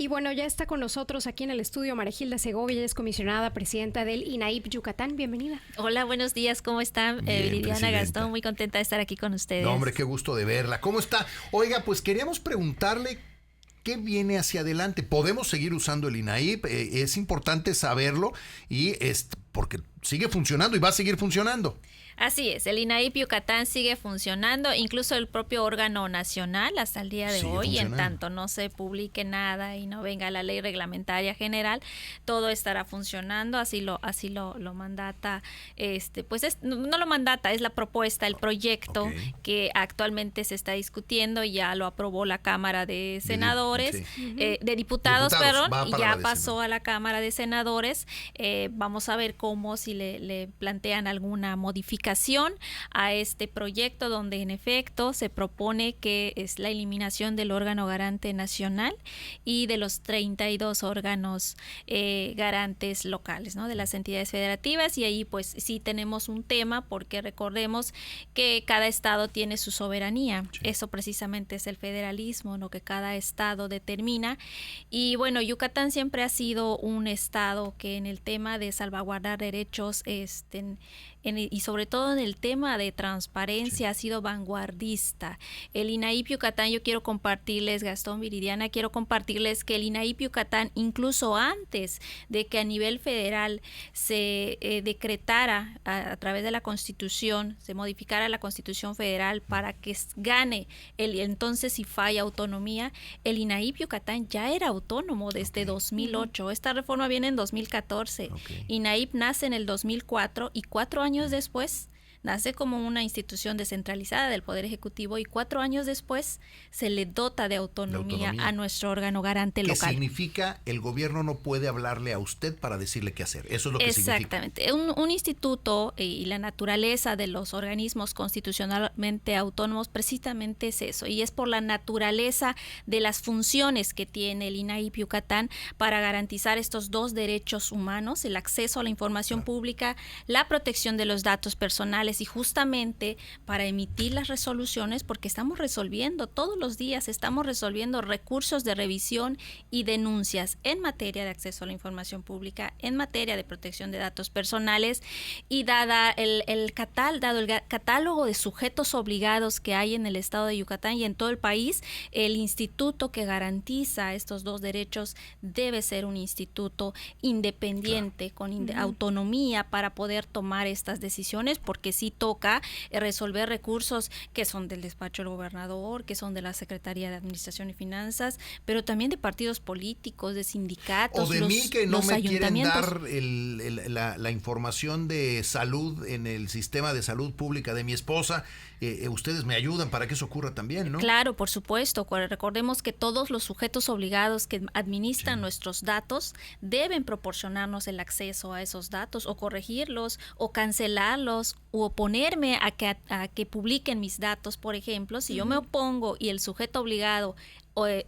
Y bueno, ya está con nosotros aquí en el estudio María Gilda Segovia, ella es comisionada presidenta del INAIP Yucatán. Bienvenida. Hola, buenos días, ¿cómo están? Viridiana, Gastón, muy contenta de estar aquí con ustedes. No, hombre, qué gusto de verla. ¿Cómo está? Oiga, pues queríamos preguntarle qué viene hacia adelante. ¿Podemos seguir usando el INAIP? Es importante saberlo y porque sigue funcionando y va a seguir funcionando. Así es, el INAIP Yucatán sigue funcionando, incluso el propio órgano nacional hasta el día de hoy, en tanto no se publique nada y no venga la ley reglamentaria general, todo estará funcionando, así lo mandata, no lo mandata, es la propuesta, el proyecto que actualmente se está discutiendo, ya lo aprobó la Cámara de Senadores, de Diputados, y ya pasó a la Cámara de Senadores. Vamos a ver cómo, si le plantean alguna modificación a este proyecto, donde en efecto se propone que es la eliminación del órgano garante nacional y de los 32 órganos garantes locales, ¿no?, de las entidades federativas. Y ahí pues sí tenemos un tema, porque recordemos que cada estado tiene su soberanía. Sí. Eso precisamente es el federalismo, lo que cada estado determina. Y bueno, Yucatán siempre ha sido un estado que en el tema de salvaguardar derechos y sobre todo en el tema de transparencia ha sido vanguardista. El INAIP Yucatán, yo quiero compartirles, Gastón, Viridiana, quiero compartirles que el INAIP Yucatán, incluso antes de que a nivel federal se decretara a través de la Constitución, se modificara la Constitución federal para que gane el entonces IFAI autonomía, el INAIP Yucatán ya era autónomo desde 2008. Esta reforma viene en 2014. INAIP nace en el 2004 y 4 años después nace como una institución descentralizada del Poder Ejecutivo, y 4 años después se le dota de autonomía a nuestro órgano garante local. ¿Qué significa? El gobierno no puede hablarle a usted para decirle qué hacer. Eso es lo que significa. Exactamente. Un instituto y la naturaleza de los organismos constitucionalmente autónomos precisamente es eso, y es por la naturaleza de las funciones que tiene el INAIP Yucatán para garantizar estos 2 derechos humanos: el acceso a la información pública, la protección de los datos personales, y justamente para emitir las resoluciones, porque estamos resolviendo todos los días, estamos resolviendo recursos de revisión y denuncias en materia de acceso a la información pública, en materia de protección de datos personales, y dado el catálogo de sujetos obligados que hay en el estado de Yucatán y en todo el país, el instituto que garantiza estos 2 derechos debe ser un instituto independiente, con autonomía para poder tomar estas decisiones, porque sí toca resolver recursos que son del despacho del gobernador, que son de la Secretaría de Administración y Finanzas, pero también de partidos políticos, de sindicatos, o de mí, que no me quieren dar la información de salud en el sistema de salud pública de mi esposa. Ustedes me ayudan para que eso ocurra también, ¿no? Claro, por supuesto. Recordemos que todos los sujetos obligados que administran nuestros datos deben proporcionarnos el acceso a esos datos, o corregirlos, o cancelarlos, u oponerme a que publiquen mis datos. Por ejemplo, si yo me opongo y el sujeto obligado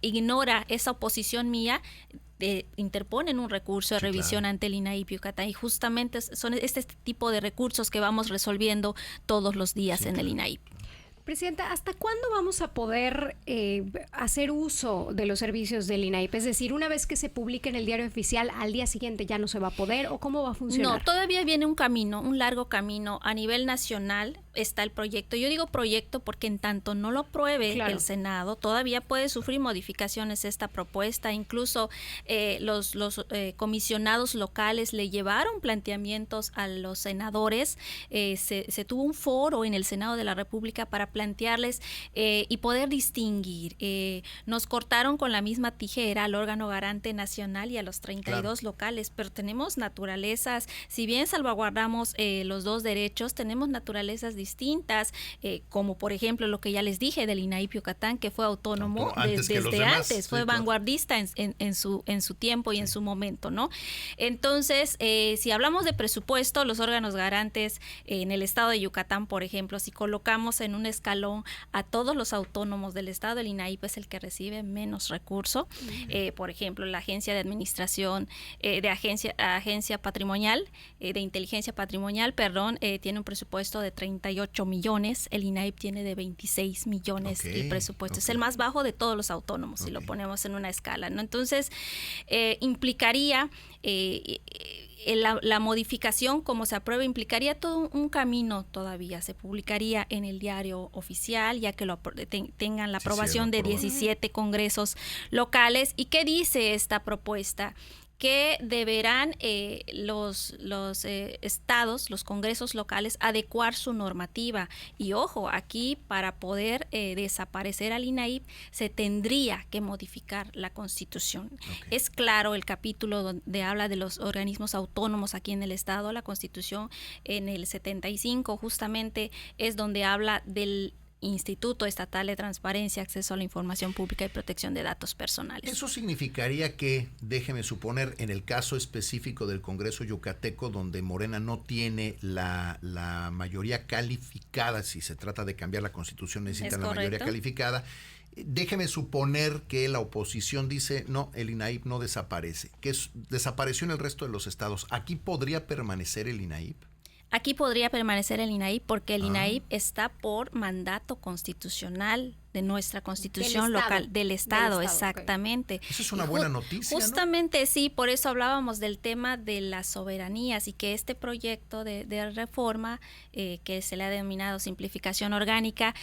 ignora esa oposición mía, interponen un recurso de revisión ante el INAIP Yucatán, y justamente son este tipo de recursos que vamos resolviendo todos los días en el INAIP. Presidenta, ¿hasta cuándo vamos a poder hacer uso de los servicios del INAIP? Es decir, una vez que se publique en el diario oficial, ¿al día siguiente ya no se va a poder, o cómo va a funcionar? No, todavía viene un largo camino. A nivel nacional está el proyecto. Yo digo proyecto porque en tanto no lo apruebe el Senado, todavía puede sufrir modificaciones esta propuesta. Incluso los comisionados locales le llevaron planteamientos a los senadores. Se tuvo un foro en el Senado de la República para plantearles y poder distinguir. Nos cortaron con la misma tijera al órgano garante nacional y a los 32 locales, pero tenemos naturalezas, si bien salvaguardamos los 2 derechos, tenemos naturalezas distintas, como por ejemplo lo que ya les dije del INAIP Yucatán, que fue autónomo desde antes, fue vanguardista en su tiempo y en su momento, ¿no? Entonces, si hablamos de presupuesto, los órganos garantes en el estado de Yucatán, por ejemplo, si colocamos en una escala escalón a todos los autónomos del Estado. El INAIP es el que recibe menos recursos. Por ejemplo, la Agencia de Administración, Agencia Patrimonial, de Inteligencia Patrimonial, tiene un presupuesto de 38 millones. El INAIP tiene de 26 millones el presupuesto. Es el más bajo de todos los autónomos, si lo ponemos en una escala, ¿no? Entonces, implicaría la modificación, como se aprueba, implicaría todo un camino todavía. Se publicaría en el diario oficial, ya que tengan la aprobación de 17 congresos locales. ¿Y qué dice esta propuesta? Que deberán los estados, los congresos locales, adecuar su normativa. Y ojo, aquí para poder desaparecer al INAIP se tendría que modificar la Constitución. Es claro el capítulo donde habla de los organismos autónomos aquí en el Estado. La Constitución en el 75 justamente es donde habla del Instituto Estatal de Transparencia, Acceso a la Información Pública y Protección de Datos Personales. Eso significaría que, déjeme suponer, en el caso específico del Congreso Yucateco, donde Morena no tiene la mayoría calificada, si se trata de cambiar la Constitución necesitan la mayoría calificada, déjeme suponer que la oposición dice, no, el INAIP no desaparece, que desapareció en el resto de los estados. ¿Aquí podría permanecer el INAIP? Aquí podría permanecer el INAIP porque el INAIP está por mandato constitucional de nuestra Constitución local, del Estado, exactamente. Eso es una buena noticia, justamente, ¿no? Sí, por eso hablábamos del tema de las soberanías y que este proyecto de reforma, que se le ha denominado simplificación orgánica,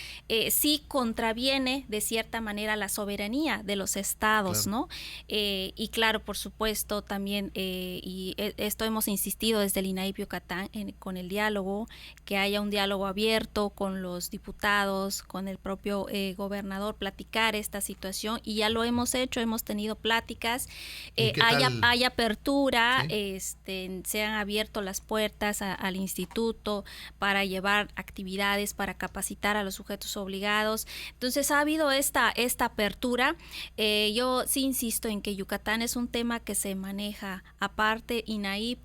sí contraviene de cierta manera la soberanía de los estados, ¿no? Y claro, por supuesto, también, y esto hemos insistido desde el INAIP Yucatán con el diálogo, que haya un diálogo abierto con los diputados, con el propio gobernador, platicar esta situación, y ya lo hemos hecho, hemos tenido pláticas, hay apertura, se han abierto las puertas al instituto para llevar actividades, para capacitar a los sujetos obligados. Entonces ha habido esta apertura. Yo sí insisto en que Yucatán es un tema que se maneja aparte. INAIP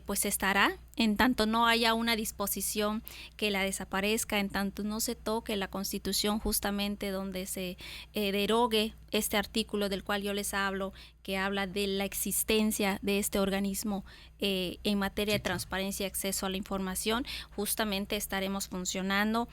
pues estará en tanto no haya una disposición que la desaparezca, en tanto no se toque la Constitución justamente donde se derogue este artículo del cual yo les hablo, que habla de la existencia de este organismo en materia de transparencia y acceso a la información, justamente estaremos funcionando.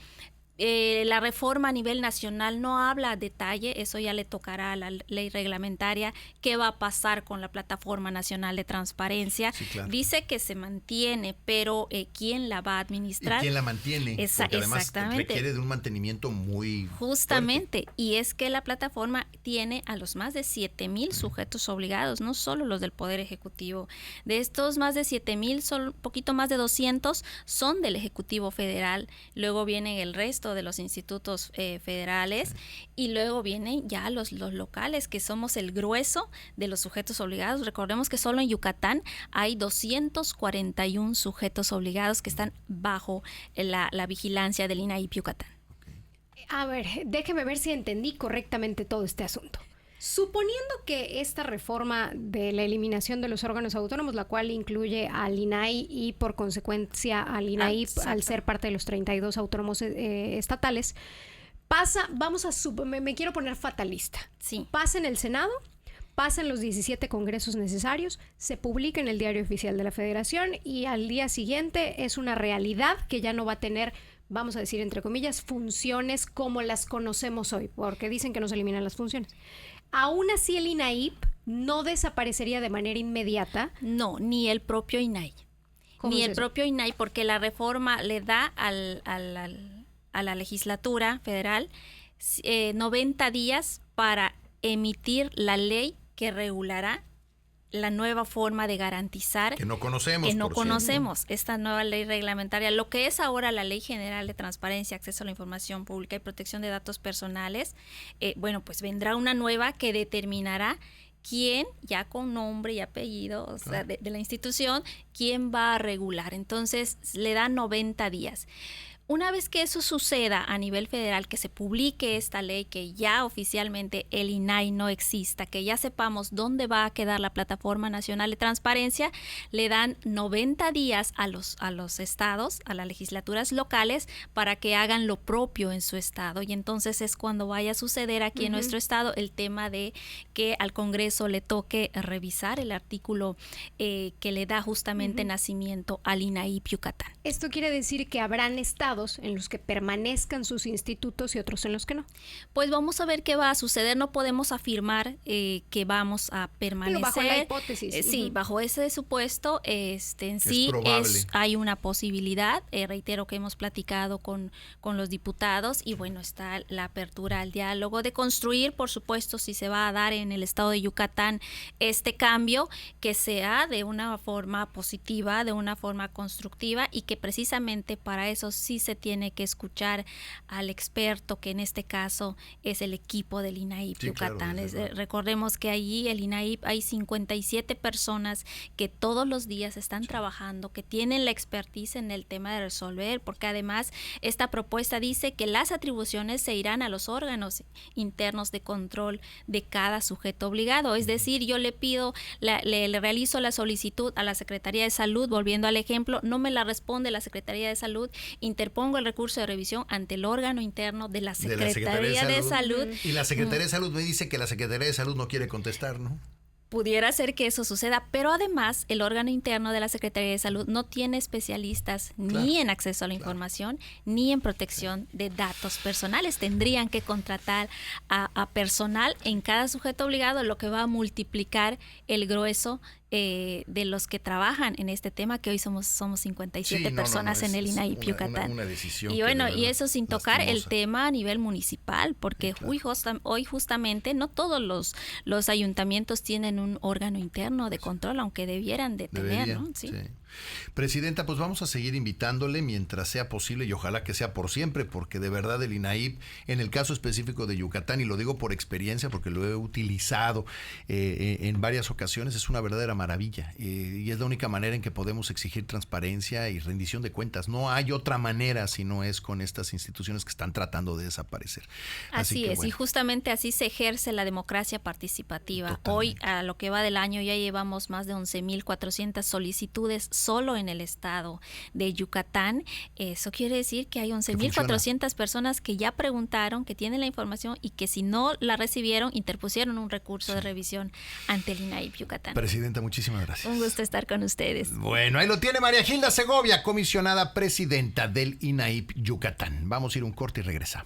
La reforma a nivel nacional no habla a detalle, eso ya le tocará a la ley reglamentaria, qué va a pasar con la Plataforma Nacional de Transparencia. Sí, claro. Dice que se mantiene, pero ¿quién la va a administrar? ¿Y quién la mantiene? Porque además requiere de un mantenimiento muy justamente fuerte. Y es que la plataforma tiene a los más de 7,000 sujetos obligados, no solo los del Poder Ejecutivo. De estos más de 7,000, solo un poquito más de 200 son del Ejecutivo Federal, luego viene el resto de los institutos federales, y luego vienen ya los locales, que somos el grueso de los sujetos obligados. Recordemos que solo en Yucatán hay 241 sujetos obligados que están bajo la vigilancia del INAIP Yucatán. A ver, déjeme ver si entendí correctamente todo este asunto. Suponiendo que esta reforma de la eliminación de los órganos autónomos, la cual incluye al INAI y por consecuencia al INAIP, al ser parte de los 32 autónomos estatales, pasa, me quiero poner fatalista. Sí. Pasa en el Senado, pasa en los 17 congresos necesarios, se publica en el Diario Oficial de la Federación y al día siguiente es una realidad que ya no va a tener, vamos a decir entre comillas, funciones como las conocemos hoy, porque dicen que no se eliminan las funciones. Aún así el INAIP no desaparecería de manera inmediata. No, ni el propio INAI. Ni el propio INAI, porque la reforma le da a la legislatura federal 90 días para emitir la ley que regulará la nueva forma de garantizar que no conocemos esta nueva ley reglamentaria, lo que es ahora la Ley General de Transparencia, Acceso a la Información Pública y Protección de Datos Personales. Pues vendrá una nueva que determinará quién, ya con nombre y apellido, o sea, de la institución, quién va a regular. Entonces le da 90 días. Una vez que eso suceda a nivel federal, que se publique esta ley, que ya oficialmente el INAI no exista, que ya sepamos dónde va a quedar la Plataforma Nacional de Transparencia, le dan 90 días a los estados, a las legislaturas locales, para que hagan lo propio en su estado. Y entonces es cuando vaya a suceder aquí en nuestro estado el tema de que al Congreso le toque revisar el artículo que le da justamente nacimiento al INAIP Yucatán. Esto quiere decir que habrán estados en los que permanezcan sus institutos y otros en los que no. Pues vamos a ver qué va a suceder. No podemos afirmar que vamos a permanecer. Pero bajo la hipótesis. Sí, bajo ese supuesto, en sí hay una posibilidad. Reitero que hemos platicado con los diputados y bueno, está la apertura al diálogo de construir, por supuesto, si se va a dar en el estado de Yucatán este cambio, que sea de una forma positiva, de una forma constructiva y que precisamente para eso sí se tiene que escuchar al experto, que en este caso es el equipo del INAIP Yucatán. Claro, recordemos que allí el INAIP hay 57 personas que todos los días están trabajando, que tienen la expertise en el tema de resolver, porque además esta propuesta dice que las atribuciones se irán a los órganos internos de control de cada sujeto obligado. Es decir, yo le pido, le realizo la solicitud a la Secretaría de Salud, volviendo al ejemplo, no me la responde la Secretaría de Salud, interpongo el recurso de revisión ante el órgano interno de la Secretaría de Salud. Y la Secretaría de Salud me dice que la Secretaría de Salud no quiere contestar, ¿no? Pudiera ser que eso suceda, pero además el órgano interno de la Secretaría de Salud no tiene especialistas ni en acceso a la información ni en protección de datos personales. Tendrían que contratar a personal en cada sujeto obligado, lo que va a multiplicar el grueso de los que trabajan en este tema, que hoy somos 57 personas en el INAIP Yucatán. Una decisión y bueno, y eso sin tocar el tema a nivel municipal, porque hoy justamente no todos los ayuntamientos tienen un órgano interno de control, aunque debieran de tener, ¿no? Sí. Presidenta, pues vamos a seguir invitándole mientras sea posible y ojalá que sea por siempre, porque de verdad el INAIP, en el caso específico de Yucatán, y lo digo por experiencia porque lo he utilizado en varias ocasiones, es una verdadera maravilla y es la única manera en que podemos exigir transparencia y rendición de cuentas. No hay otra manera si no es con estas instituciones que están tratando de desaparecer. Así es, bueno. Y justamente así se ejerce la democracia participativa. Totalmente. Hoy, a lo que va del año, ya llevamos más de 11,400 solicitudes solo en el estado de Yucatán. Eso quiere decir que hay 11,400 personas que ya preguntaron, que tienen la información y que si no la recibieron, interpusieron un recurso de revisión ante el INAIP Yucatán. Presidenta, muchísimas gracias. Un gusto estar con ustedes. Bueno, ahí lo tiene María Gilda Segovia, comisionada presidenta del INAIP Yucatán. Vamos a ir a un corte y regresamos.